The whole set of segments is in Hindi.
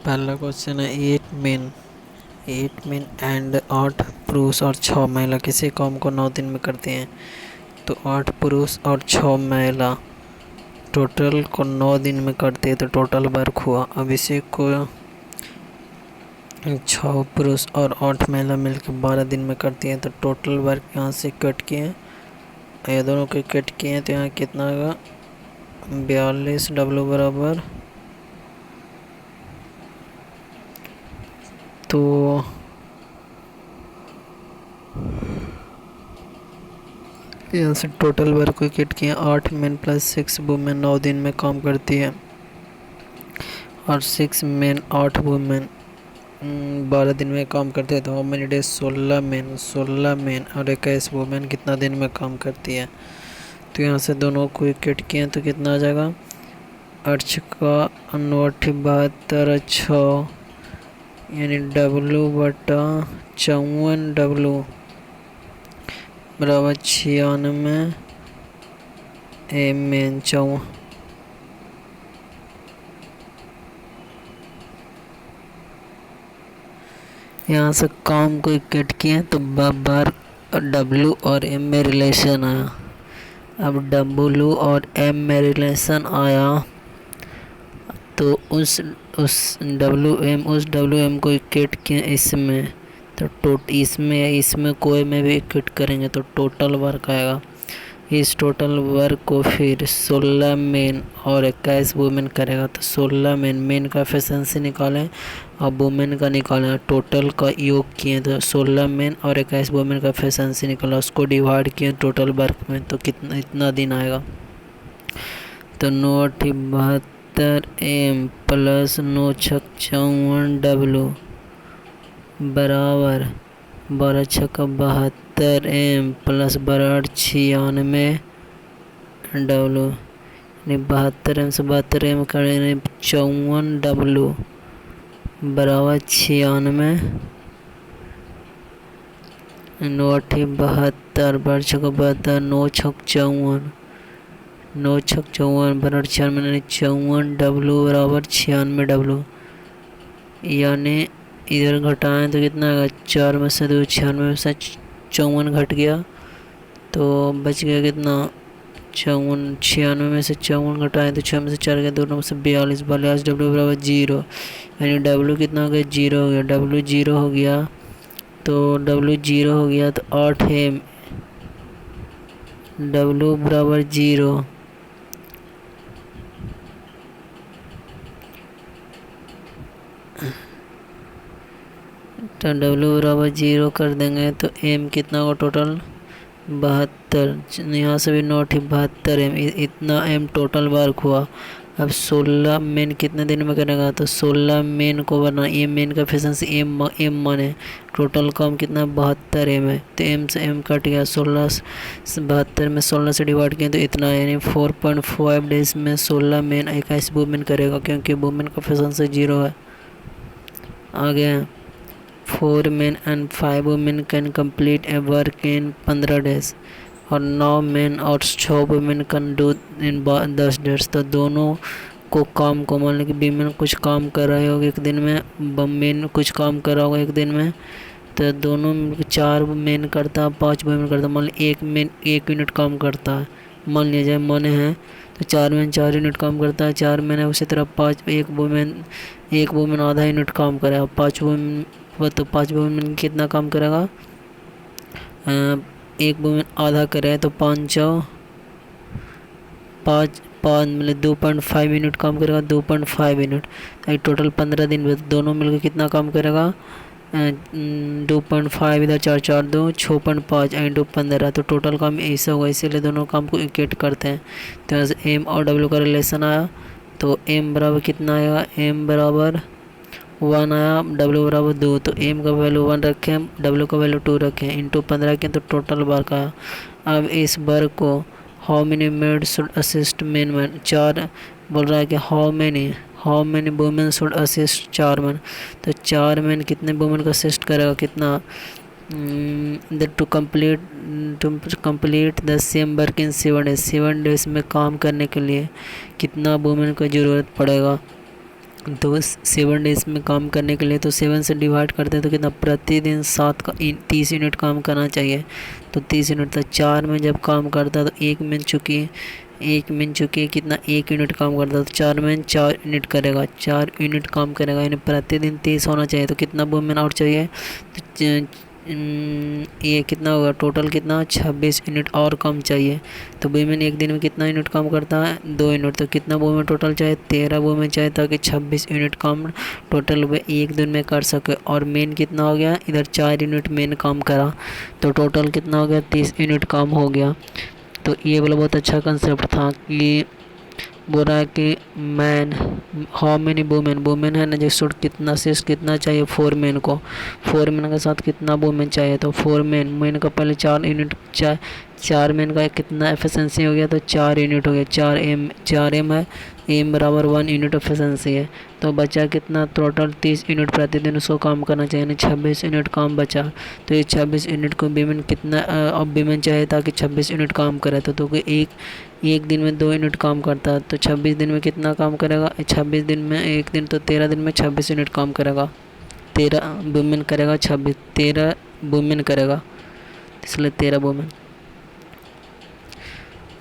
पहला क्वेश्चन है 8 मेन एंड 8 पुरुष और 6 महिला किसी काम को 9 दिन में करते हैं। तो 8 पुरुष और 6 महिला टोटल को 9 दिन में करते हैं, तो टोटल वर्क हुआ। अब इसी को 6 पुरुष और 8 महिला मिलकर 12 दिन में करती हैं, तो टोटल वर्क यहाँ से कट किए हैं, ये दोनों के कट किए हैं, तो यहाँ कितना होगा 42 डब्लू बराबर, तो यहाँ से टोटल वर्क को किट किया 8 मेन प्लस 6 वुमेन 9 दिन में काम करती है, और 6 मेन 8 वुमेन 12 दिन में काम करते हैं। तो हाउ मेनी डेज 16 मेन और 21 वुमेन कितना दिन में काम करती है। तो यहाँ से दोनों को किट किए तो कितना आ जाएगा 8 का 9 72 6 यानी W बटा 54 W बराबर 96 मेन 54। यहाँ से काम को कट किए तो बार W और M में रिलेशन आया। अब W और M में रिलेशन आया तो उस W M को कट किए इसमें, तो इसमें कोई में भी किट करेंगे तो टोटल वर्क आएगा। इस टोटल वर्क को फिर 16 मेन और 21 वुमेन करेगा, तो 16 मेन का एफिशिएंसी निकालें और वुमेन का निकालें, टोटल का योग किए तो 16 मेन और 21 वुमेन का एफिशिएंसी निकाला, उसको डिवाइड किए टोटल वर्क में, तो कितना इतना दिन आएगा। तो 9 72 M प्लस 9 54 W बराबर 12 6 72 M प्लस 12 96 W, 72 M से 72 M करें 54 W बराबर 96 9 72 12 6 72 9 6 54 9 6 54 बराबर 96 54 W बराबर 96 W, यानी इधर घटाएं तो कितना आएगा 4 में से 2 96 में से 54 घट गया, तो बच गया कितना 54, 96 में से 54 घटाएं तो 6 में से 4 गया, 2 में से 42 W बराबर 0, यानी W कितना हो गया 0 हो गया। W 0 हो गया तो W 0 हो गया तो 8 है W बराबर 0, तो W बराबर 0 कर देंगे तो M कितना होगा टोटल 72, यहाँ से भी 9 72 M, इतना M टोटल वर्क हुआ। अब 16 मेन कितने दिन में करेगा, तो 16 मेन को बना ये मेन का एफिशिएंसी M माने, टोटल काम कितना 72 M है, तो M से M कट गया, 16 से 72 में 16 से डिवाइड किया तो इतना, यानी 4.5 डेज में 16 मेन 21 वुमेन करेगा, क्योंकि वुमेन का एफिशिएंसी 0 है। आगे 4 men and 5 women can complete a work in 15 days और 9 men और 6 women can do in 10 days। तो दोनों को काम को मान लो कि women कुछ काम कर रहे होगे एक दिन में, men कुछ काम कर रहा होगा एक दिन में, तो दोनों 4 men करता है 5 women करता है। मान लो एक men 1 यूनिट काम करता है, मान लिया जाए माने हैं, तो 4 men 4 यूनिट काम करता है, 4 men है, उसी तरह 5 एक वुमेन आधा यूनिट काम करेगा, 5 वुमेन, तो 5 वुमेन कितना काम करेगा, एक वुमेन आधा करे तो 5 मतलब 2.5 यूनिट काम करेगा, 2.5 यूनिट, टोटल 15 दिन में दोनों मिलकर कितना काम करेगा 2.5 इधर 4 4 2 6.5 इंटू 15, तो टोटल काम ऐसा होगा, इसीलिए दोनों काम को इक्वेट करते हैं। तो यहाँ से M और W का रिलेशन आया, तो M बराबर कितना आएगा, M बराबर 1 आया, W बराबर 2, तो M का वैल्यू 1 रखें, W का वैल्यू 2 रखें, इंटू 15 के, तो टोटल वर्क आया। अब इस वर्क को how many maid should assist men 4 बोल रहा है कि how many women should assist 4 man, तो 4 मैन कितने वुमेन को असिस्ट करेगा, कितना to complete the same work in 7 days में काम करने के लिए कितना वुमेन को ज़रूरत पड़ेगा। तो 7 डेज में काम करने के लिए तो 7 से डिवाइड करते हैं तो कितना प्रतिदिन 30 यूनिट काम करना चाहिए। तो 30 यूनिट तक 4 में जब काम करता है तो एक मिनट चुकी कितना 1 यूनिट काम करता है तो 4 में 4 यूनिट करेगा, 4 यूनिट काम करेगा, यानी प्रतिदिन 30 होना चाहिए। तो कितना वुमेन और चाहिए तो ये कितना होगा टोटल कितना 26 यूनिट और कम चाहिए। तो वुमेन एक दिन में कितना यूनिट काम करता है 2 यूनिट। तो कितना वुमेन टोटल चाहिए 13 वुमेन चाहिए ताकि 26 यूनिट काम टोटल वे एक दिन में कर सके। और मेन कितना हो गया इधर 4 यूनिट मेन काम करा तो टोटल कितना हो गया 30 यूनिट काम हो गया। तो ये वाला बहुत अच्छा कंसेप्ट था कि बोल रहा है कि मैन हाउ मेनी वुमेन है ना जिस कितना शेष कितना चाहिए 4 मैन को, 4 मैन के साथ कितना वुमेन चाहिए तो 4 मैन का पहले 4 यूनिट 4 मैन का कितना एफिशिएंसी हो गया तो 4 यूनिट हो गया, 4 एम है, एम बराबर 1 यूनिट एफिशिएंसी है। तो बचा कितना टोटल 30 यूनिट प्रतिदिन उसको काम करना चाहिए, यानी 26 यूनिट काम बचा। तो ये 26 यूनिट को वुमेन कितना अब वुमेन चाहिए ताकि 26 यूनिट काम करे तो एक दिन में 2 यूनिट काम करता है तो 26 दिन में कितना काम करेगा 26 दिन में एक दिन तो 13 दिन में 26 यूनिट काम करेगा। 13 वुमेन करेगा 26 13 वुमेन करेगा इसलिए 13 women.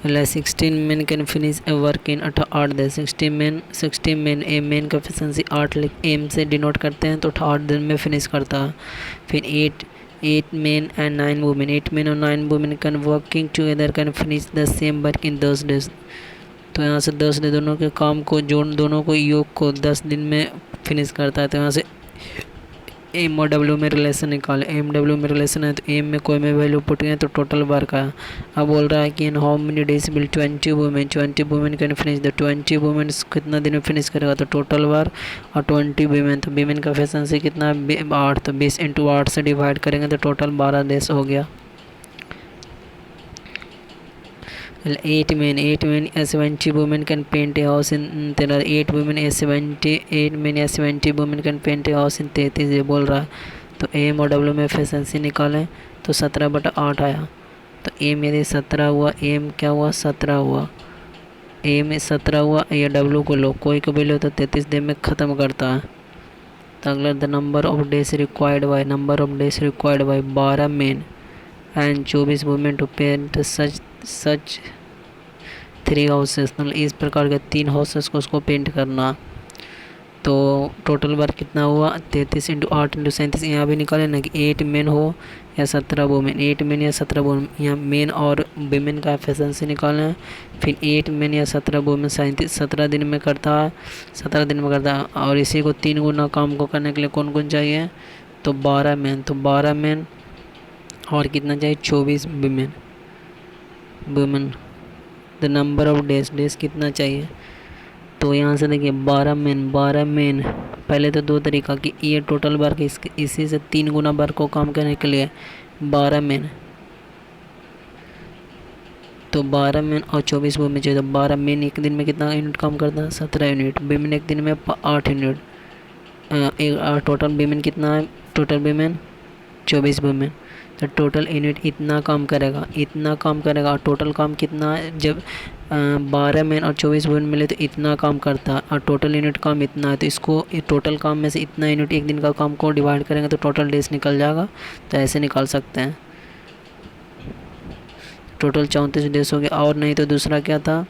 16 man can finish a work इन 8 दिन। 60 मैन ए मैन का एफिशिएंसी 8 एम से डिनोट करते हैं तो 8 दिन में फिनिश करता है। फिर 8 men and 9 women, 8 men और 9 women can working together can finish the same work in 10 days। तो यहाँ से 10 दिन दोनों के काम को जोड़ दोनों को योग को 10 दिन में फिनिश करता है। तो यहाँ से एम और डब्ल्यू में रिलेशन निकाले, एम डब्ल्यू में रिलेशन है तो एम में कोई में वैल्यू पुट गए तो टोटल वर्क आया। अब बोल रहा है कि in how many days will 20 women can finish the 20 women कितना दिन में फिनिश करेगा तो टोटल वर्क और 20 वुमेन तो वुमेन का एफिशिएंसी कितना 8 तो 20 इंटू 8 से डिवाइड करेंगे तो टोटल 12 डेज हो गया। 8 men या 70 women can paint a house in 8 women या 70 women can paint a house in 33 ये बोल रहा है। तो एम और डब्ल्यू में एफिशिएंसी निकालें तो 17/8 आया। तो एम यदि 17 हुआ एम क्या हुआ 17 हुआ, एम 17 हुआ या डब्ल्यू को लो कोई को भी लो तो 33 दिन में ख़त्म करता है। तो अगला the number of days required by 12 men and 24 women to paint such 3 houses. मतलब इस प्रकार के 3 हाउसेस को उसको पेंट करना। तो टोटल वर्क कितना हुआ 33 इंटू 8 इंटू 37। यहाँ भी निकाले ना कि 8 मेन हो या 17 वुमेन, 8 मेन या 17 वुमेन। यहाँ मेन और वुमेन का एफिशिएंसी निकालना है। फिर 8 मेन या 17 वुमेन 17 दिन में करता है, 17 दिन में करता है। और इसी को 3 गुना काम को करने के लिए कौन कौन चाहिए तो 12 मेन, तो 12 मेन और कितना चाहिए 24 women. The number of days कितना चाहिए तो यहाँ से देखिए 12 मेन पहले तो 2 तरीका कि ये टोटल वर्क इसी से 3 गुना वर्क को काम करने के लिए 12 मेन, तो 12 मेन और 24 वुमेन चाहिए। तो 12 मेन एक दिन में कितना यूनिट काम करता है 17 यूनिट, वुमेन एक दिन में 8 यूनिट। टोटल वुमेन कितना है टोटल वुमेन 24 वुमेन। तो टोटल यूनिट इतना काम करेगा और टोटल काम कितना है जब 12 मेन और 24 वुमेन मिले तो इतना काम करता है और टोटल यूनिट काम इतना है। तो इसको टोटल काम में से इतना यूनिट एक दिन का काम को डिवाइड करेंगे तो टोटल डेज निकल जाएगा। तो ऐसे निकाल सकते हैं। टोटल 34 डेज हो गया। और नहीं तो दूसरा क्या था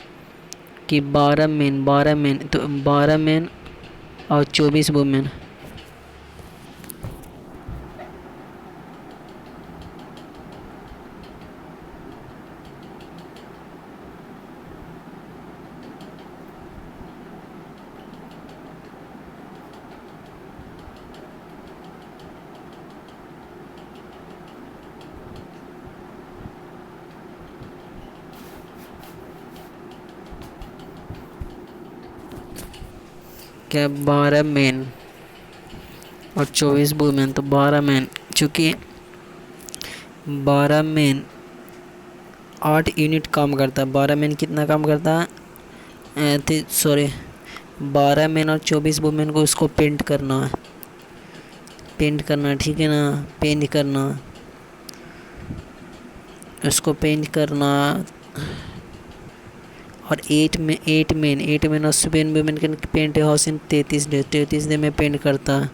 कि 12 मेन तो 12 मेन और 24 वुमेन। क्या 12 मेन और 24 वुमेन। तो 12 मेन चूँकि 12 मेन 8 यूनिट काम करता है, 12 मेन कितना काम करता है 12 मेन और 24 वुमेन को उसको पेंट करना है, ठीक है ना, पेंट करना उसको पेंट करना। और 8 मेन और seven women can paint a house in 33 day में पेंट करता है,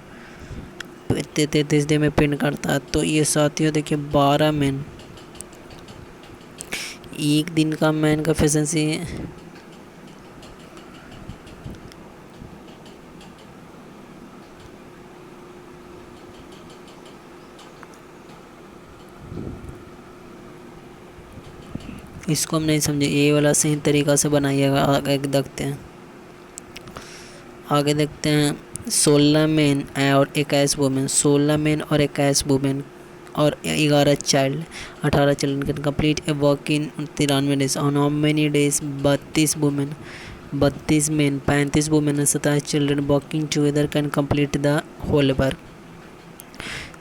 33 डे में पेंट करता है। तो ये साथियों देखिए 12 मेन, एक दिन का मैन का एफिशिएंसी इसको हम नहीं समझे, ये वाला सही तरीक़ा से बनाइएगा। आगे देखते हैं 16 मेन और 21 वुमेन, 16 मेन और 21 वुमेन और 11 child, 18 children can complete a work in 93 days. On how many days? 32 women, 32 men, 35 women और 27 children working together can complete the whole work.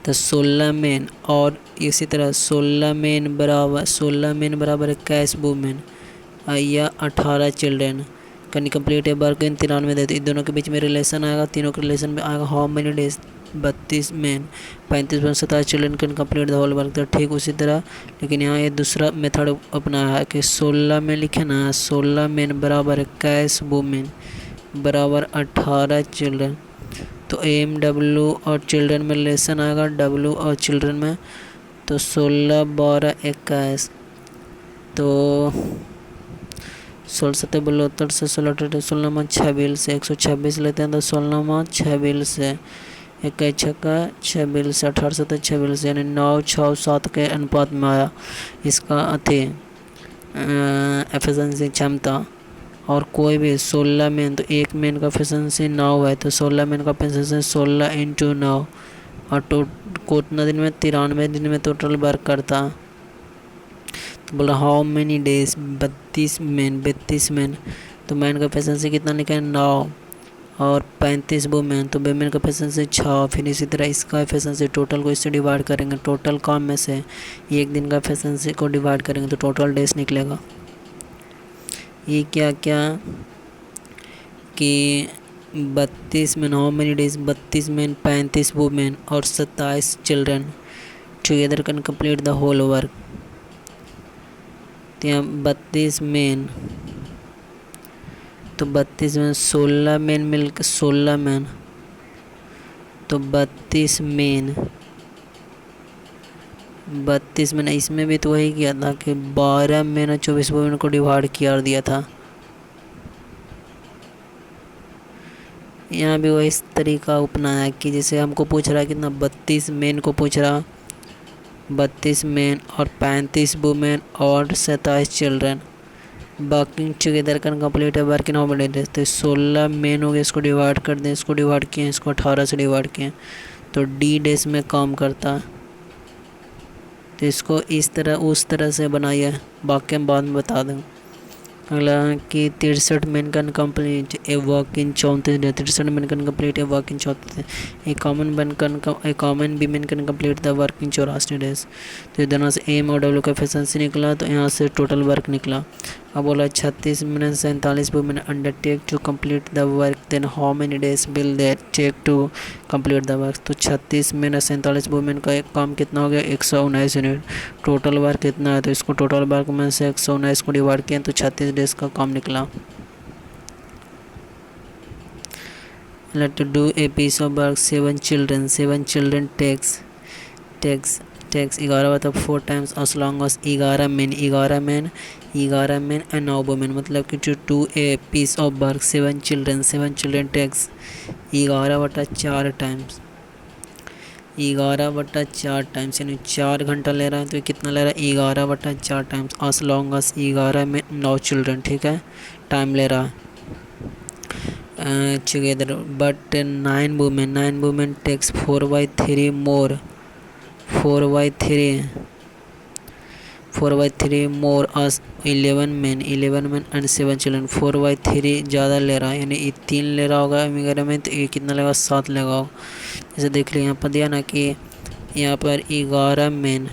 तो 16 मेन और इसी तरह 16 मेन बराबर 21 वुमेन या 18 children can complete a work in 93 days. इन दोनों के बीच में रिलेशन आएगा, तीनों के रिलेशन में आएगा how many days? 32 men, 35 women, 27 children can complete the whole work. तो ठीक उसी तरह, लेकिन यहाँ ये दूसरा मेथड अपनाया है कि 16 में लिखे ना, 16 मेन बराबर 21 वुमेन बराबर 18 चिल्ड्रन। तो एम डब्ल्यू और चिल्ड्रन में रिलेशन आएगा, डब्ल्यू और चिल्ड्रन में। तो 16 12 21, तो 16 7 72 से 16 16 26 से 126 लेते हैं, तो 16 26 से 21 छक्का 26 से 18 7 26, यानी 9 6 7 के अनुपात में आया इसका एफिशिएंसी क्षमता। और कोई भी 16 मेन, तो एक मेन का एफिशिएंसी 9 है, तो 16 मेन का एफिशिएंसी 16 × 9 और कितना दिन में? 93 दिन में टोटल वर्क करता। तो बोला हाउ मेनी डेज? 32 मेन, तो मैन का एफिशिएंसी कितना लिखा है? 9 और 35 वुमेन, तो वुमेन का एफिशिएंसी 6। फिर इसी तरह इसका एफिशिएंसी टोटल को इससे डिवाइड करेंगे, टोटल काम में से एक दिन का एफिशिएंसी को डिवाइड करेंगे तो टोटल डेज निकलेगा। ये क्या कि 32 men, how many days? 32 men, 35 women और 27 children together can complete the whole work. तो यहाँ 32 मेन, तो 32 में 16 मेन मिलकर 16 मेन, तो 32 मेन, इसमें भी तो वही किया था कि 12 मेन और 24 वुमेन को डिवाइड किया दिया था। यहाँ भी वही तरीका अपनाया कि जैसे हमको पूछ रहा है कितना, 32 मेन को पूछ रहा, 32 मेन और 35 वुमेन और 27 children working together can complete a work in how many days. तो 16 मेन हो गए, इसको डिवाइड कर दें, इसको डिवाइड किए, इसको 18 से डिवाइड किए, तो डी डेज में काम करता। तो इसको इस तरह उस तरह से बनाइए, बाकी हम बाद में बता देंगे। अगला कि 63 main can complete a work in 34 day, 63 main can complete a work in 34 day. A common women can complete the work in 84 days. तो ये दोनों से एम और डब्ल्यू का एफिशिएंसी निकला, तो यहाँ से टोटल वर्क निकला। अब बोला 36 minute 47 women undertake to complete the work, then how many days will they take to complete the work. तो 36 मिनट 47 वुमेन का एक काम कितना हो गया? 119 यूनिट। टोटल वर्क कितना है? तो इसको टोटल वर्क में से 119 को डिवाइड किया तो 36 डेज का काम निकला। Let to do a piece of work 7 children takes 11 मतलब 4 times as long as 11 men and 9 women, मतलब कि to do a piece of work 7 children takes 11/4 times 11/4 times, यानी 4 घंटा ले रहा है। तो कितना ले रहा है? 11/4 टाइम्स as long as 11 में 9 चिल्ड्रन, ठीक है, टाइम ले रहा है together. But 9 women takes 4/3 more 4/3 more as 11 men and 7 children. 4/3 ज़्यादा ले रहा है, यानी ये 3 ले रहा होगा वगैरह में, तो ये कितना लेगा? 7 लेगा। जैसे देख लीजिए यहाँ पर दिया ना कि यहाँ पर 11 मेन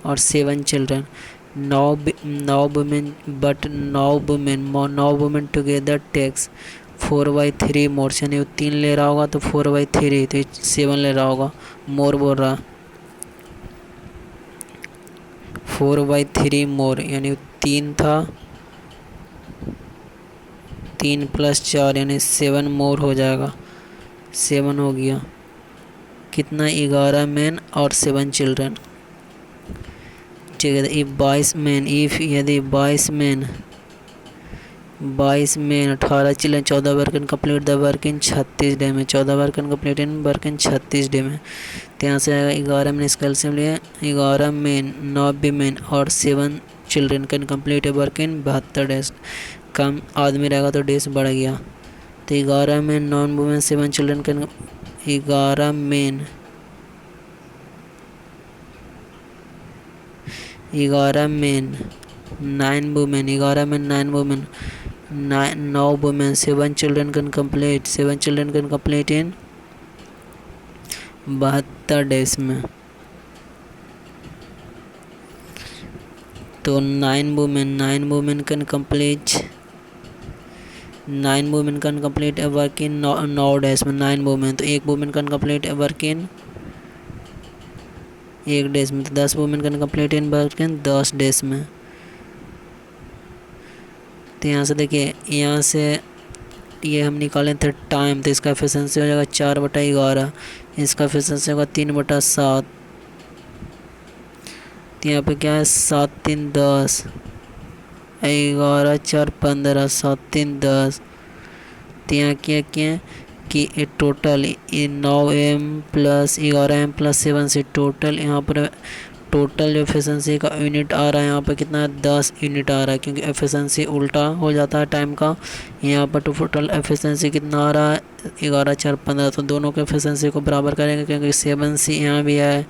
और 7 चिल्ड्रन, 9 वुमेन टुगेदर टेक्स 4/3 मोर, यानी वो 3 ले रहा होगा, तो 4/3 तो 7 ले रहा होगा, मोर बोल रहा 4/3 मोर, यानी 3 था 3 + 4 यानी 7 मोर हो जाएगा, 7 हो गया। कितना? 11 मैन और 7 चिल्ड्रन। ठीक है, इफ 22 मैन, इफ यदि 22 man 18 children 14 work can complete the work in 36 day में, 14 work can complete in work in 36 day में। तो यहाँ से आएगा 11 मैन, इसका एलसीएम लिया 11 मैन 9 मैन और 7 children can complete a work in 72 days. कम आदमी रहेगा तो डेज बढ़ गया। तो 11 man 9 women 7 children can 11 man 9 women 11 man 9 women 9 women 7 children can complete in 72 days में। तो 9 women can complete a work in 9 days में। 9 वुमेन, तो 1 women can complete a work in 1 days में। तो 10 women can complete in work in 10 days में। तो यहाँ से देखिए, यहाँ से ये हम निकाले थे टाइम, तो इसका एफिशिएंसी हो जाएगा 4/11, इसका एफिशिएंसी होगा 3/7। तो यहाँ पे क्या है 7 3 10, 11 4 15, 7 3 10। तो यहाँ क्या क्या कि ये टोटल 9M + 11M + 7 से टोटल यहाँ पर टोटल जो एफिशिएंसी का यूनिट आ रहा है यहाँ पर कितना 10 यूनिट आ रहा है, क्योंकि एफिशिएंसी उल्टा हो जाता है टाइम का। यहाँ पर टोटल एफिशिएंसी कितना आ रहा है 11 4 15। तो दोनों के एफिशिएंसी को बराबर करेंगे, क्योंकि 7C यहाँ भी है,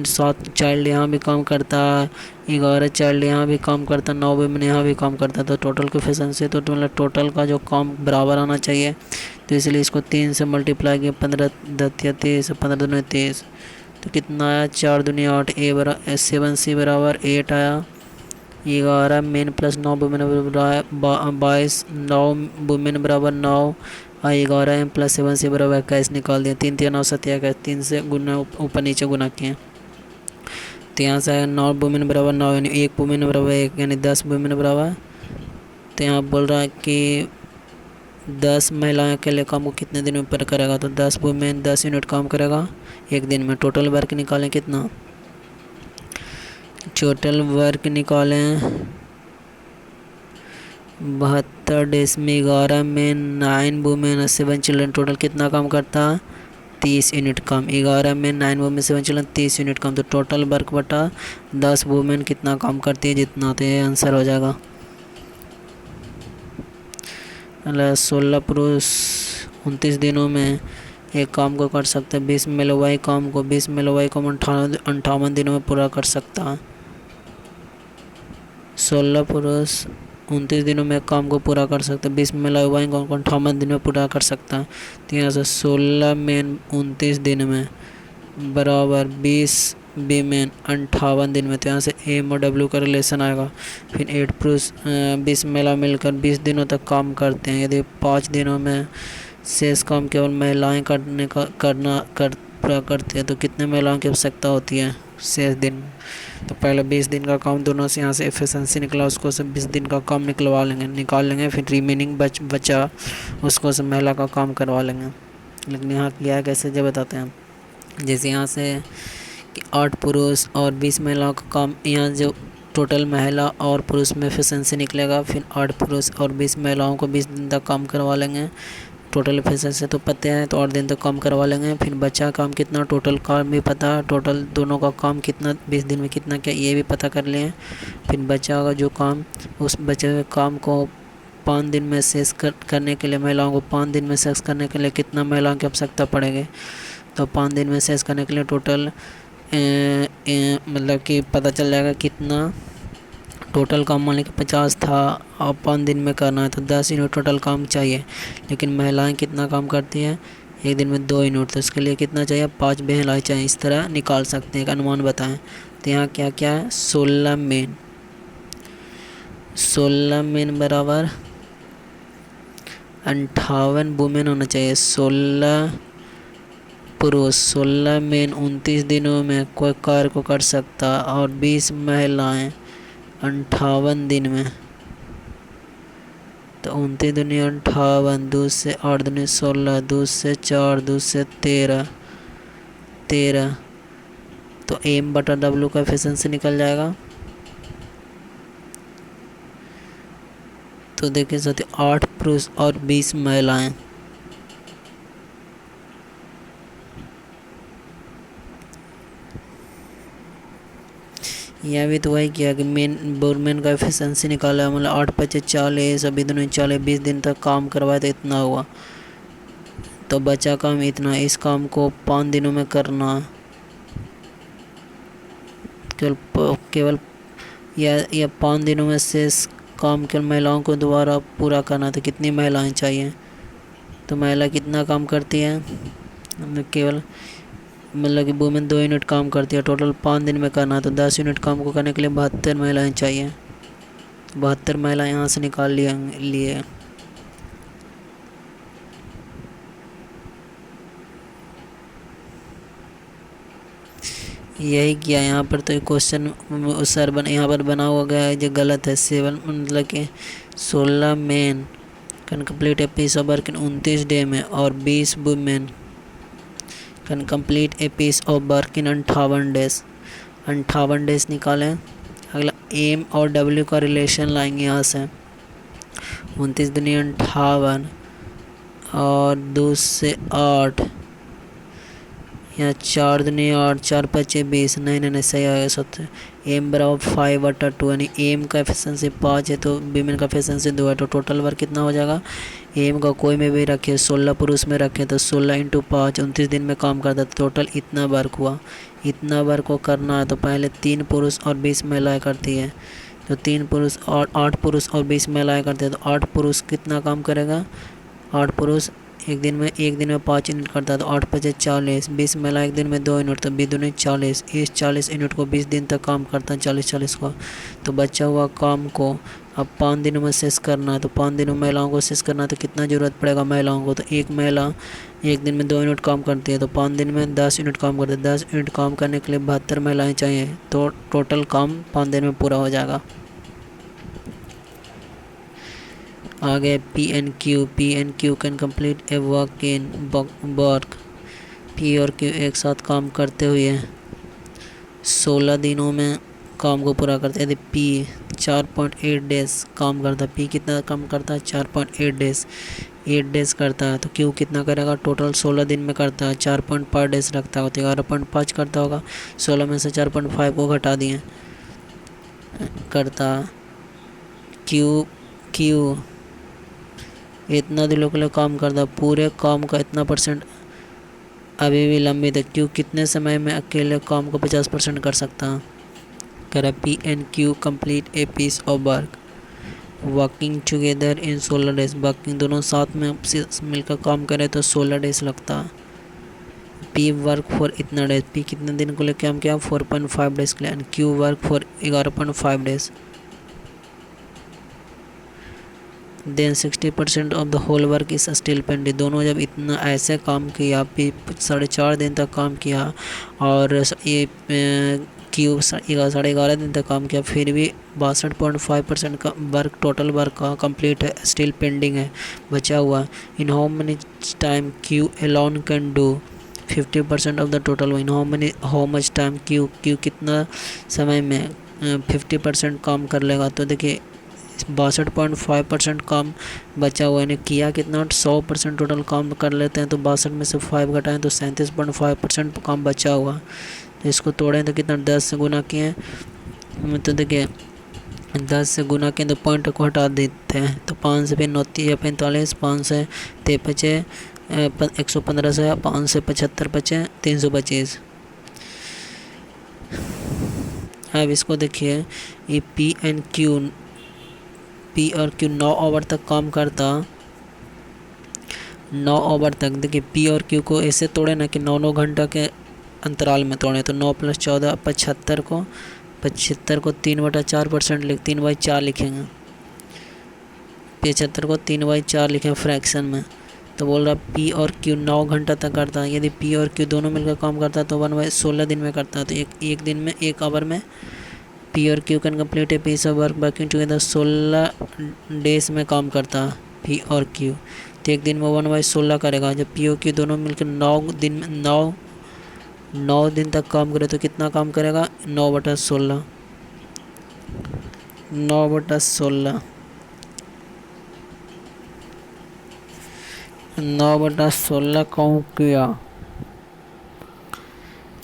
7 चाइल्ड यहाँ भी काम करता है, 11 चाइल्ड यहाँ भी काम करता है, 9 वुमेन यहाँ भी काम करता है। तो टोटल की एफिशिएंसी तो मतलब टोटल का जो काम बराबर आना चाहिए। तो इसलिए इसको 3 से मल्टीप्लाई किया, 15 × 30, 15 दूनी 30। तो कितना आया 4 दूनी 8, 7C बराबर 8 आया। 11 मैन + 9 वुमेन बराबर 22, 9 वुमेन बराबर 9 और 11M + 7C बराबर 21 निकाल दिया। 3 3 9 7 21, 3 से गुना ऊपर नीचे गुना किए। तो यहाँ से आया 9 वुमेन बराबर 9 यानी 1 वुमेन बराबर 1 यानी 10 वुमेन बराबर। तो यहाँ बोल रहा है कि 10 महिलाएं अकेले काम को कितने दिन में पूरा करेगा। तो 10 वुमेन 10 यूनिट काम करेगा 1 दिन में। टोटल वर्क निकालें कितना, टोटल वर्क निकालें 72 डेज में 11 में 9 वुमेन और 7 चिल्ड्रन टोटल कितना काम करता 30 यूनिट काम। 11 में 9 वुमेन 7 चिल्ड्रन 30 यूनिट काम। तो टोटल वर्क बटा 10 वुमेन कितना काम करती है जितना, तो ये आंसर हो जाएगा। 16 पुरुष 29 दिनों में एक काम को कर सकते हैं। 20 महिलाएं काम को 58 दिनों में पूरा कर सकता है। 16 पुरुष 29 दिनों में एक काम को पूरा कर सकते हैं। 20 महिलाएं काम को 58 दिन में पूरा कर सकता है। तो यहाँ से 16 मैन 29 दिन में बराबर 20 वीमेन 58 दिन में। तो यहाँ से M और W का रिलेशन आएगा। फिर 8 पुरुष 20 महिला मिलकर 20 दिनों तक काम करते हैं। यदि 5 दिनों में शेष काम केवल महिलाएं पूरा करती है तो कितने महिलाओं की आवश्यकता होती है शेष दिन। तो पहले 20 दिन का काम दोनों से यहाँ से एफिशिएंसी निकला, उसको से 20 दिन का काम निकाल लेंगे। फिर रिमेनिंग बचा उसको से महिला का काम करवा लेंगे। लेकिन यहाँ किया है कैसे जब बताते हैं। जैसे यहाँ से कि 8 पुरुष और 20 महिलाओं का काम, यहाँ जो टोटल महिला और पुरुष में एफिशिएंसी निकलेगा। फिर 8 पुरुष और 20 महिलाओं को 20 दिन तक काम करवा लेंगे। टोटल एफिशिएंसी तो पता है तो 8 दिन तक काम करवा लेंगे। फिर बचा काम कितना, टोटल काम भी पता है, टोटल दोनों का काम कितना 20 दिन में कितना क्या ये भी पता कर लें। फिर बचा होगा जो काम, उस बचे हुए काम को 5 दिन में शेष करने के लिए महिलाओं को 5 दिन में शेष करने के लिए कितना महिलाओं की आवश्यकता पड़ेगी। तो 5 दिन में शेष करने के लिए टोटल मतलब कि पता चल जाएगा कितना टोटल काम। मान लीजिए 50 था और 5 दिन में करना है तो 10 यूनिट टोटल काम चाहिए। लेकिन महिलाएं कितना काम करती हैं एक दिन में 2 यूनिट, तो इसके लिए कितना चाहिए 5 महिलाएं चाहिए। इस तरह निकाल सकते हैं, एक अनुमान बताएं। तो यहाँ क्या क्या है 16 मेन बराबर 58 वुमेन होना चाहिए। 16 पुरुष 16 मेन 29 दिनों में कोई कार्य को कर सकता और 20 महिलाएं 58 दिन में तो 29 दूनी 58, 2 से 8 दूनी 16, 2 से 4, 2 से 13, तो एम बटा डब्ल्यू का एफिशिएंसी निकल जाएगा। तो देखिए साथी 8 पुरुष और 20 महिलाएं। यह भी तो वही किया कि वुमेन का एफिशिएंसी निकाला, मतलब 8 × 5 = 40, अभी दोनों 40, 20 दिन तक काम करवाए तो इतना हुआ। तो बचा काम इतना, इस काम को 5 दिनों में करना, केवल या 5 दिनों में से काम केवल महिलाओं को दोबारा पूरा करना। तो कितनी महिलाएं चाहिए, तो महिला कितना काम करती है, केवल मतलब कि वुमेन 2 यूनिट काम करती है, टोटल 5 दिन में करना। तो 10 यूनिट काम को करने के लिए 72 महिलाएं चाहिए। 72 महिलाएं यहाँ से निकाल लिए। यही किया यहाँ पर। तो क्वेश्चन सर यहाँ पर बना हुआ गया है जो गलत है। 7 मतलब कि 16 man can complete a piece of work in 29 day में, और 20 women can complete a piece of work in 58 days. 58 days निकालें। अगला एम और डब्ल्यू का रिलेशन लाएंगे यहाँ से। 29 दूनी 58 और 2 से 8, यहाँ 4 दूनी 8, 4 × 5 = 20। नहीं सही आएगा सबसे। एम बराबर 5/2, यानी एम का एफिशिएंसी 5 है तो वीमेन का एफिशिएंसी 2 है। तो टोटल वर्क कितना हो जाएगा, एम का कोई में भी रखे, 16 पुरुष में रखे तो 16 × 5, 29 दिन में काम करता है। तो टोटल इतना वर्क हुआ। इतना वर्क को करना है तो पहले 3 पुरुष और 20 महिलाएं करती है। तो 3 पुरुष और 8 पुरुष और 20 महिलाएं करते हैं। तो 8 पुरुष कितना काम करेगा, 8 पुरुष एक दिन में 5 यूनिट करता है। तो 8 × 5 = 40, 20 महिला एक दिन में 2 यूनिट, तो 20 दूनी 40। इस 40 यूनिट को 20 दिन तक काम करता है, 40 को। तो बचा हुआ काम को अब 5 दिनों में शेष करना है। तो 5 दिनों में महिलाओं को शेष करना है तो कितना ज़रूरत पड़ेगा महिलाओं को, तो एक महिला एक दिन में 2 यूनिट काम करती है, तो 5 दिन में 10 यूनिट काम करती है। 10 यूनिट काम करने के लिए 72 महिलाएँ चाहिए, तो टोटल काम 5 दिन में पूरा हो जाएगा। आगे P and Q can complete a work in work. P और क्यू एक साथ काम करते हुए 16 दिनों में काम को पूरा करते हैं। यदि पी 4.8 डेज काम करता है, पी कितना काम करता है, 4.8 डेज, 8 डेज करता है। तो क्यू कितना करेगा, टोटल 16 दिन में करता है, 4.5 डेज रखता होगा, तो 11.5 करता होगा। 16 में से 4.5 को घटा दिए, करता क्यू इतना दिनों के लिए काम करता, पूरे काम का इतना % अभी भी लंबित है। क्यू कितने समय में अकेले काम को 50% कर सकता है। कह रहा P and Q complete a piece of work working together in 16 days. Working दोनों साथ में मिलकर काम करे तो 16 डेज लगता है। पी वर्क फॉर इतना डेज, पी कितने दिन को लिए काम किया, 4.5 डेज के लिए, and Q work for 11.5 days. Then 60% of the whole work is still pending. दोनों जब इतना ऐसे काम किया, 4.5 दिन तक काम किया, और ये क्यू 11.5 दिन तक काम किया, फिर भी 62.5% का वर्क, टोटल वर्क का कंप्लीट है, स्टिल पेंडिंग है, बचा हुआ। In how many time Q alone can do 50% of the total. In how much time Q कितना समय में 50% काम कर लेगा। तो देखिए 62.5% काम बचा हुआ, यानी किया कितना, 100% टोटल काम कर लेते हैं, तो 62 में से 5 घटाएं तो 37.5% काम बचा हुआ। तो इसको तोड़ें तो कितना, 10 से गुना किए, तो देखिए 10 से गुना किए तो पॉइंट को हटा देते हैं। तो 5 से फिर 9 × 45, 5 से 5 115 से 5 से 75 बचे 325। अब इसको देखिए, ये पी और क्यू 9 ओवर तक काम करता, 9 ओवर तक। देखिए पी और क्यू को ऐसे तोड़े ना कि 9 घंटा के अंतराल में तोड़े, तो 9 + 14 75 को 3/4% 3/4 लिखेंगे। 75 को 3/4 लिखें फ्रैक्शन में। तो बोल रहा पी और क्यू 9 घंटा तक करता है। यदि पी और क्यू दोनों मिलकर काम करता है तो 1/16 दिन में करता है। तो एक दिन में 1 आवर में पी और Q can complete a piece of work working together 16 days में काम करता है पी और क्यू। तो एक दिन में 1/16 करेगा। जब पी और क्यू दोनों मिलकर 9 दिन तक काम करे तो कितना काम करेगा? 9/16। 9/16 9/16 काम किया।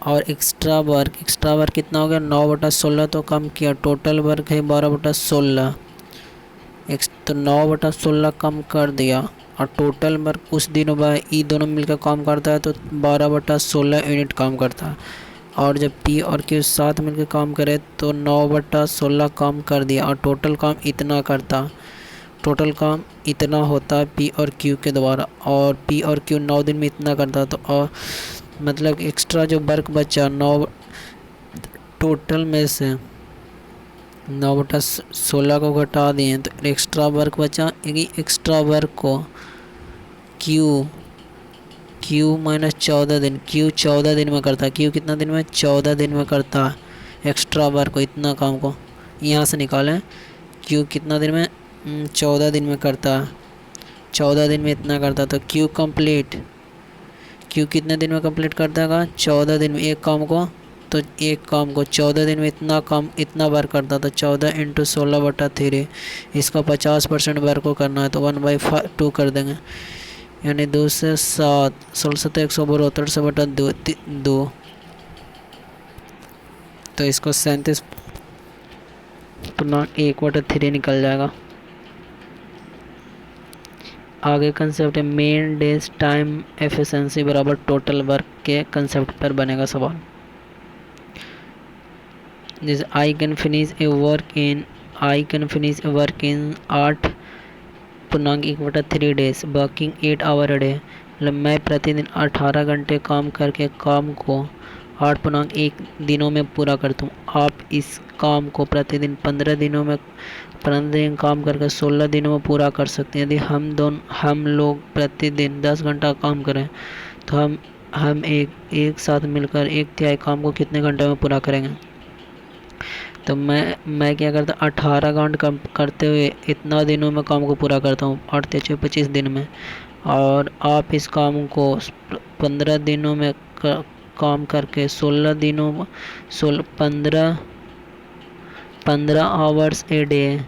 और एक्स्ट्रा वर्क कितना हो गया? 9/16 तो कम किया। टोटल वर्क है 12/16। तो 9/16 कम कर दिया। और टोटल वर्क उस दिन ई दोनों मिलकर काम करता है तो 12/16 यूनिट काम करता है। और जब पी और क्यू साथ मिलकर काम करे तो 9/16 काम कर दिया। और टोटल काम इतना करता, टोटल काम इतना होता है पी और क्यू के द्वारा। और पी और क्यू 9 दिन में इतना करता तो और मतलब एक्स्ट्रा जो वर्क बचा 9 टोटल में से 9/16 को घटा दिए तो एक्स्ट्रा वर्क बचा। एक्स्ट्रा वर्क को क्यू माइनस 14 दिन, क्यू 14 दिन में करता है। क्यू कितना दिन में? 14 दिन में करता है एक्स्ट्रा वर्क को। इतना काम को यहाँ से निकालें। क्यू कितना दिन में? 14 दिन में करता है। 14 दिन में इतना करता तो क्यू कितने दिन में कंप्लीट करता है? 14 दिन में। एक काम को 14 दिन में इतना वर्क करता तो 14 × 16/3। इसका 50% वर्क को करना है तो 1/2 कर देंगे, यानी 2 से 7, 16 172 से बटा 2। तो इसको 37.1/3 निकल जाएगा। आगे कंसेप्ट है मेन डेज टाइम एफिशिएंसी बराबर टोटल वर्क के कंसेप्ट पर बनेगा सवाल। जैसे I can finish a work in 8.1/3 days working 8 hour a day. मतलब मैं प्रतिदिन 18 घंटे काम करके काम को 8.1 दिनों में पूरा करता हूँ। आप इस काम को प्रतिदिन 15 दिन काम करके 16 दिनों में पूरा कर सकते हैं। यदि हम लोग प्रतिदिन 10 घंटा काम करें तो हम एक साथ मिलकर 1/3 काम को कितने घंटे में पूरा करेंगे? तो मैं क्या करता, 18 घंटे करते हुए इतना दिनों में काम को पूरा करता हूँ, 8×6 = 25 दिन में। और आप इस काम को 15 दिनों में काम करके 16 दिनों में 15 आवर्स ए डे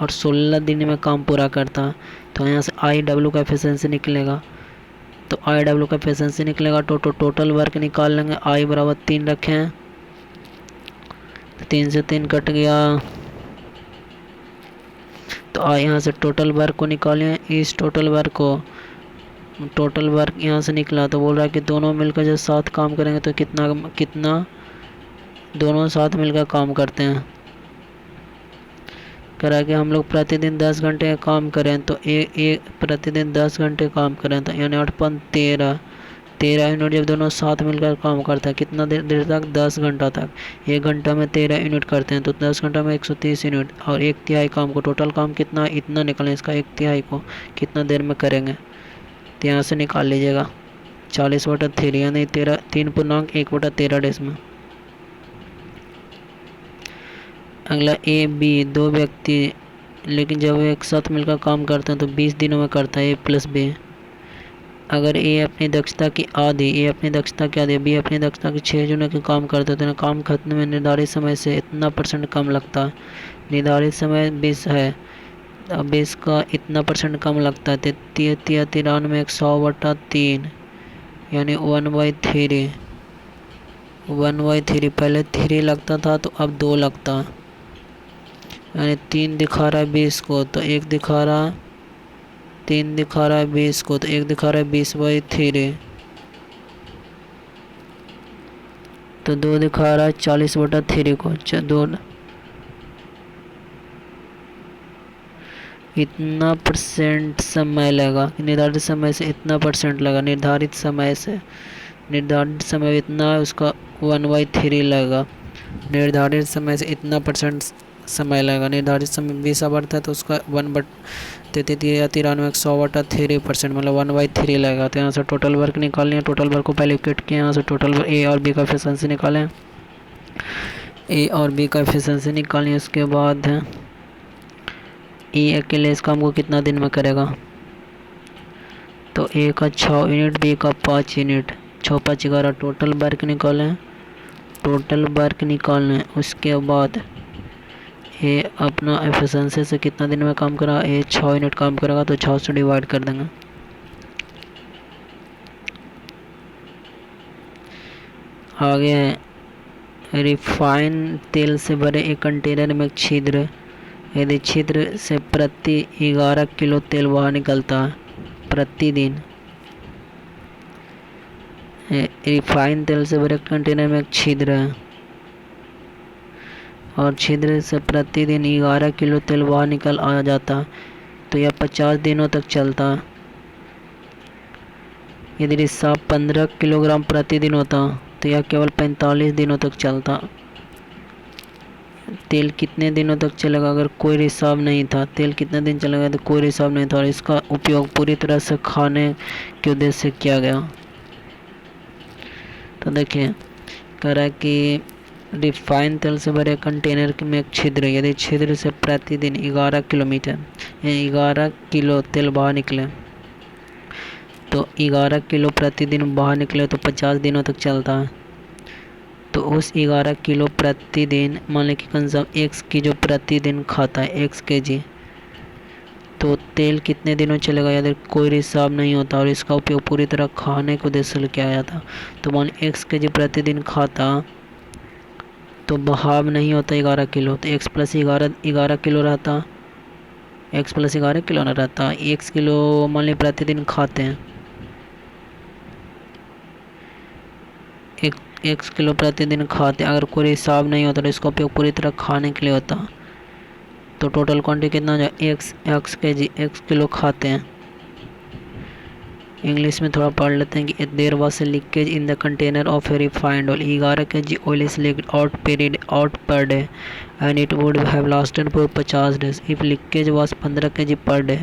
और 16 दिन में काम पूरा करता। तो यहाँ से IW का एफिशिएंसी निकलेगा। तो IW का एफिशिएंसी निकलेगा तो टोटल वर्क निकाल लेंगे। I बराबर 3 रखें तो 3 से 3 कट गया। तो यहाँ से टोटल वर्क को निकालें। इस टोटल वर्क यहाँ से निकला तो बोल रहा है कि दोनों मिलकर जब साथ काम करेंगे तो कितना दोनों साथ मिलकर काम करते हैं। कह रहा है कि हम लोग प्रतिदिन 10 घंटे काम करें तो प्रतिदिन 10 घंटे काम करें तो यानी 8×13 यूनिट जब दोनों साथ मिलकर काम करते हैं कितना देर तक? 10 घंटा तक। 1 घंटा में 13 यूनिट करते हैं तो 10 घंटा में 130 यूनिट। और 1/3 काम को टोटल काम कितना इतना निकलें, इसका 1/3 को कितना देर में करेंगे तो यहाँ से निकाल लीजिएगा 40/3 यानी 3.1/13 डेज में। अगला A B 2 व्यक्ति लेकिन जब एक साथ मिलकर काम करते हैं तो 20 दिनों में करता है A + B। अगर A अपनी दक्षता की आधी B अपनी दक्षता की 6 दिनों के काम करते हैं तो काम खत्म में निर्धारित समय से इतना % कम लगता है। निर्धारित समय 20 है, अब 20 का इतना % कम लगता है। 93 में 100/3 यानी 1/3। पहले 3 लगता था तो अब 2 लगता है, यानी 3 दिखा रहा है 20 को तो 1 दिखा रहा है 3 दिखा रहा है 20 को तो 1 दिखा रहा है 20/3 तो 2 दिखा रहा है 40/3 को। 2 इतना % समय लगा, निर्धारित समय से इतना % लगा। निर्धारित समय इतना है उसका 1/3 लगा। निर्धारित समय से इतना % समय लगेगा। निर्धारित समय 20 आवर था तो उसका 1/33 में 100/3% मतलब 1/3 लगेगा। तो यहाँ से टोटल वर्क निकालने हैं। टोटल वर्क को पहले इक्वेट किया, यहाँ से टोटल A और B का एफिशिएंसी निकालें। ए और बी का एफिशिएंसी निकालनी है। उसके बाद है ए अकेले इस काम को कितना दिन में करेगा, तो ए का 6 यूनिट, बी का 5 यूनिट, 6 5 11, टोटल वर्क निकालें, टोटल वर्क निकालें। उसके बाद ए अपना एफिशिएंसी से कितना दिन में काम करा, ए 6 यूनिट काम करेगा तो 6 से डिवाइड कर देंगे। आगे है रिफाइन तेल से भरे एक कंटेनर में एक छिद्र, यदि छिद्र से प्रति 11 किलो तेल बाहर निकलता है प्रतिदिन। रिफाइन तेल से भरे कंटेनर में एक छिद्र है और छिद्र से प्रतिदिन 11 किलो तेल बाहर निकल आ जाता, तो यह 50 दिनों तक चलता। यदि रिसाव 15 किलोग्राम प्रतिदिन होता तो यह केवल 45 दिनों तक चलता। तेल कितने दिनों तक चलेगा, अगर कोई रिसाव नहीं था, तेल कितने दिन चलेगा तो कोई रिसाव नहीं था और इसका उपयोग पूरी तरह से खाने के उद्देश्य से किया गया। तो देखिए कह रहा है कि रिफाइन तेल से भरे कंटेनर में एक छिद्र, यदि छिद्र से प्रतिदिन 11 किलोमीटर 11 किलो तेल बाहर निकले, तो 11 किलो प्रतिदिन बाहर निकले तो 50 दिनों तक चलता है। तो उस 11 किलो प्रतिदिन मान लें कि कंजम एक्स की जो प्रतिदिन खाता है एक्स के जी, तो तेल कितने दिनों चलेगा यदि कोई रिसाव नहीं होता और इसका उपयोग पूरी तरह खाने को उद्देश्य से किया जाता। तो मान एक्स के जी प्रतिदिन खाता तो बहाव नहीं होता 11 किलो, तो एक्स प्लस 11 किलो रहता, एक्स प्लस 11 किलो ना रहता। एक्स किलो मान ली प्रतिदिन खाते हैं, एक्स किलो प्रतिदिन खाते, अगर कोई हिसाब नहीं होता तो इसका उपयोग पूरी तरह खाने के लिए होता। तो टोटल क्वांटिटी कितना हो जाए, एक्स के जी एक्स किलो खाते हैं। इंग्लिश में थोड़ा पढ़ लेते हैं कि there was a leakage in the container of a refined oil, 11 kg oil is leaked out per day and it would have lasted for 50 days। If leakage was 15 kg per day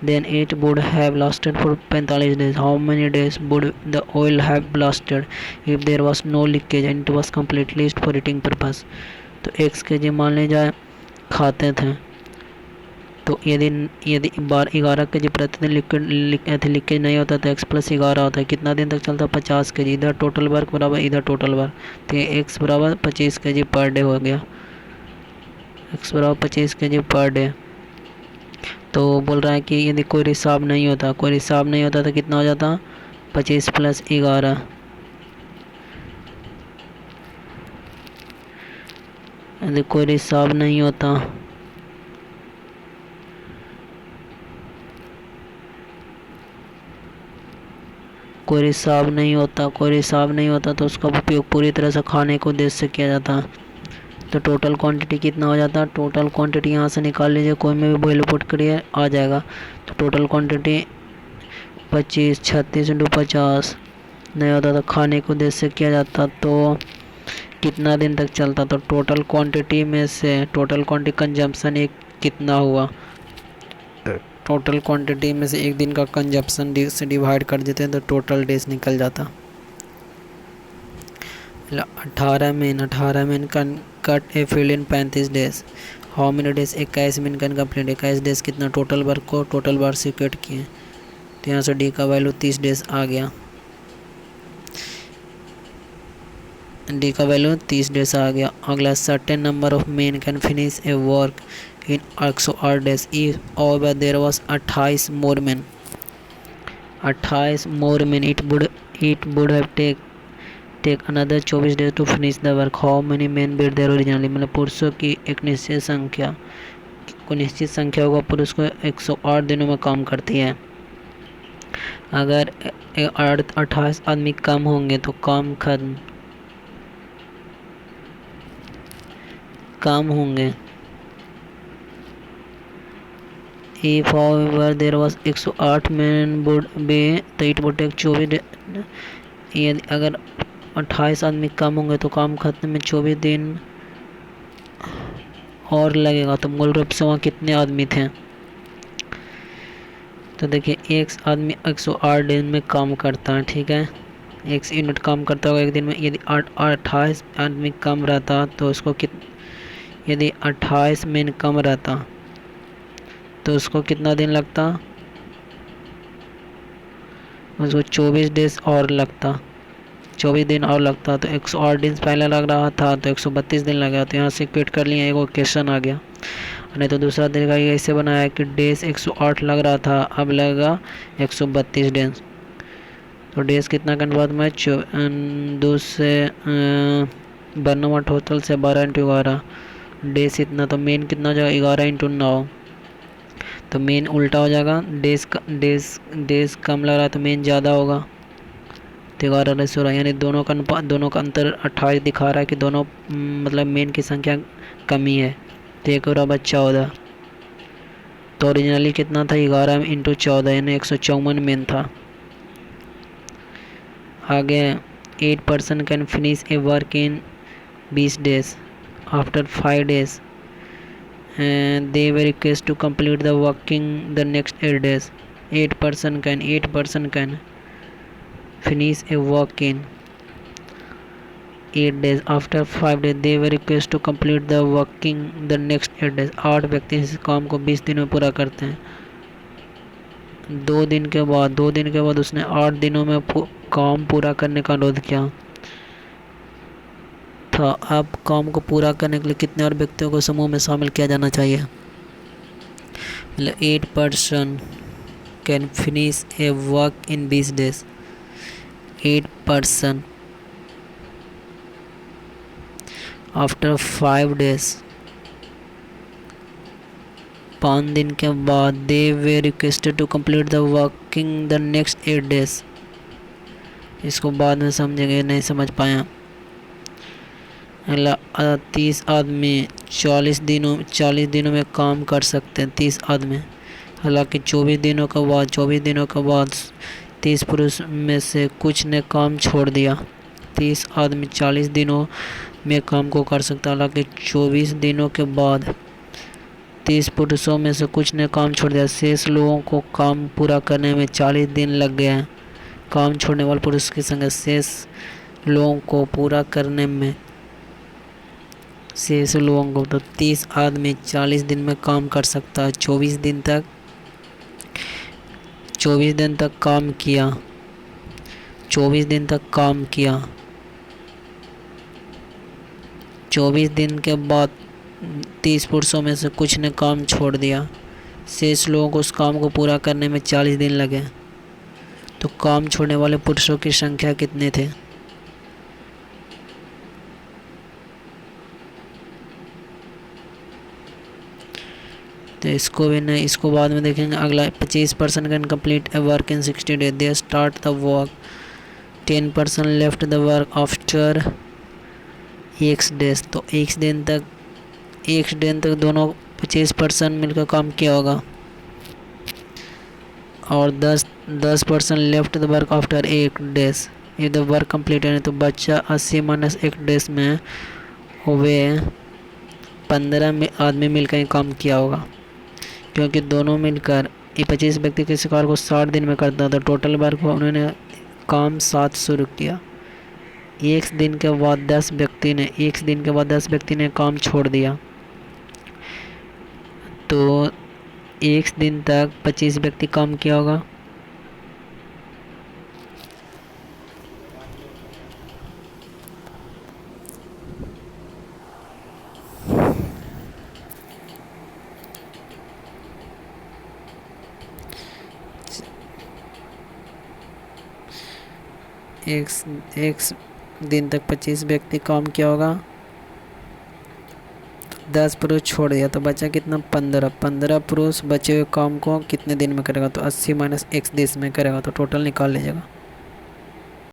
then it would have lasted for 45 days. How many days would the oil have lasted if there was no leakage and it was completely used for eating purpose? तो x के जी मान ले जाए खाते थे, तो यदि बार 11 के जी प्रतिदिन लीकेज नहीं होता तो x प्लस 11 होता है, कितना दिन तक चलता, 50 के जी। इधर टोटल वर्क बराबर इधर टोटल वर्क, तो ये x बराबर 25 के जी पर डे हो गया, x बराबर 25 के जी पर डे। तो बोल रहा है कि यदि कोई रिसाव नहीं होता तो कितना हो जाता, 25 प्लस 11, यदि कोई रिसाव नहीं होता तो उसका उपयोग पूरी तरह से खाने को उद्देश्य से किया जाता। तो टोटल क्वांटिटी कितना हो जाता है, टोटल क्वांटिटी यहाँ से निकाल लीजिए, कोई में भी वैल्यू पुट करिए आ जाएगा। तो टोटल क्वांटिटी 25 36 × 50 नहीं होता तो खाने को उद्देश्य से किया जाता, तो कितना दिन तक चलता। तो टोटल क्वांटिटी में से टोटल क्वांटिटी कंजम्पशन एक कितना हुआ, टोटल क्वांटिटी में से एक दिन का कंजम्पशन से डिवाइड कर देते हैं तो टोटल डेज निकल जाता। 18 min can cut a field in 35 days. How many days 21 min can complete, 21 days कितना टोटल वर्क को टोटल बार से कट किए, तो यहाँ से डी का वैल्यू 30 डेज आ गया, डी का वैल्यू 30 डेज आ गया। अगला certain number of men can finish a work in 108 days if और there was 28 more man it would have take another 24 days to finish the work. How many man were there originally, मतलब पुरुषों की एक निश्चित संख्या होगा, पुरुष को 108 दिनों में काम करती है। अगर 28 आदमी कम होंगे तो कम होंगे। If however there was 108 men would be, तो it would take 24 days। अगर 28 आदमी कम होंगे तो काम खत्म में 24 दिन और लगेगा। तो मूल रूप से वहाँ कितने आदमी थे, तो देखिए एक आदमी 108 दिन में काम करता है, ठीक है। एक यूनिट काम करता होगा एक दिन में। यदि 28 आदमी कम रहता तो उसको यदि 28 मैन कम रहता तो उसको कितना दिन लगता? उसको 24 डेज और लगता, 24 दिन और लगता। तो 108 दिन पहले लग रहा था तो 132 दिन लगा। तो यहाँ से क्विट कर लिए, एक क्वेश्चन आ गया। नहीं तो दूसरा तरीका ये ऐसे बनाया कि डेज 108 लग रहा था, अब लगेगा 132 डेज। तो डेज कितना का अनुपात में 2 से 92 टोटल से 12 × 11 डेज इतना। तो मेन कितना हो जाएगा? 11 × 9। तो मेन उल्टा हो जाएगा, डेज कम लग रहा है तो मेन ज़्यादा होगा। तो 11/16 यानी दोनों का अंतर 28 दिखा रहा है कि दोनों मतलब मेन की संख्या कमी है। तो एक और बच्चा होगा। तो ओरिजिनली कितना था? 11 × 14 यानी 154 मेन था। आगे 8 person can finish a work in 20 days after 5 days they were requested to complete the working the next 8 days. 8 person can finish a work in 8 days after 5 days they were requested to complete the working the next 8 days. 8 व्यक्ति इस काम को 20 दिन में पूरा करते हैं। 2 दिन के बाद उसने 8 दिनों में काम पूरा करने का अनुरोध किया था। अब काम को पूरा करने के लिए कितने और व्यक्तियों को समूह में शामिल किया जाना चाहिए? मतलब 8 person can finish a work in 20 days. 8 person after 5 days, 5 दिन के बाद they were requested to complete the working the next 8 days. इसको बाद में समझेंगे, नहीं समझ पाया। 30 आदमी 40 दिनों में काम कर सकते हैं। 30 आदमी, हालांकि 24 दिनों के बाद 30 पुरुष में से कुछ ने काम छोड़ दिया। 30 आदमी 40 दिनों में काम को कर सकता है, हालांकि 24 दिनों के बाद 30 पुरुषों में से कुछ ने काम छोड़ दिया। शेष लोगों को काम पूरा करने में 40 दिन लग गए हैं। काम छोड़ने वाले पुरुष की संख्या शेष लोगों को पूरा करने में शेष लोगों को। तो 30 आदमी 40 दिन में काम कर सकता है। 24 दिन तक काम किया। 24 दिन तक काम किया। 24 दिन के बाद 30 पुरुषों में से कुछ ने काम छोड़ दिया। शेष लोगों को उस काम को पूरा करने में 40 दिन लगे। तो काम छोड़ने वाले पुरुषों की संख्या कितने थे? तो इसको भी नहीं, इसको बाद में देखेंगे। अगला 25 person can complete a work in 60 days, they start the work. 10 person left the work after X days. तो X दिन तक दोनों 25 पर्सन मिलकर काम किया होगा। और 10 person left the work after 8 days. If the work complete है तो बच्चा 80 - 1 डेज में वे 15 आदमी मिलकर ही काम किया होगा, क्योंकि दोनों मिलकर 25 व्यक्ति के शिकार को 60 दिन में करता था। टोटल वर्क उन्होंने काम 7 शुरू किया। एक दिन के बाद 10 व्यक्ति ने काम छोड़ दिया। तो एक दिन तक 25 व्यक्ति काम किया होगा। एक दिन तक 25 व्यक्ति काम किया होगा। 10 पुरुष छोड़ दिया तो बचा कितना? 15 पुरुष बचे हुए काम को कितने दिन में करेगा? तो 80 - 1 दिन में करेगा। तो टोटल निकाल लीजिएगा।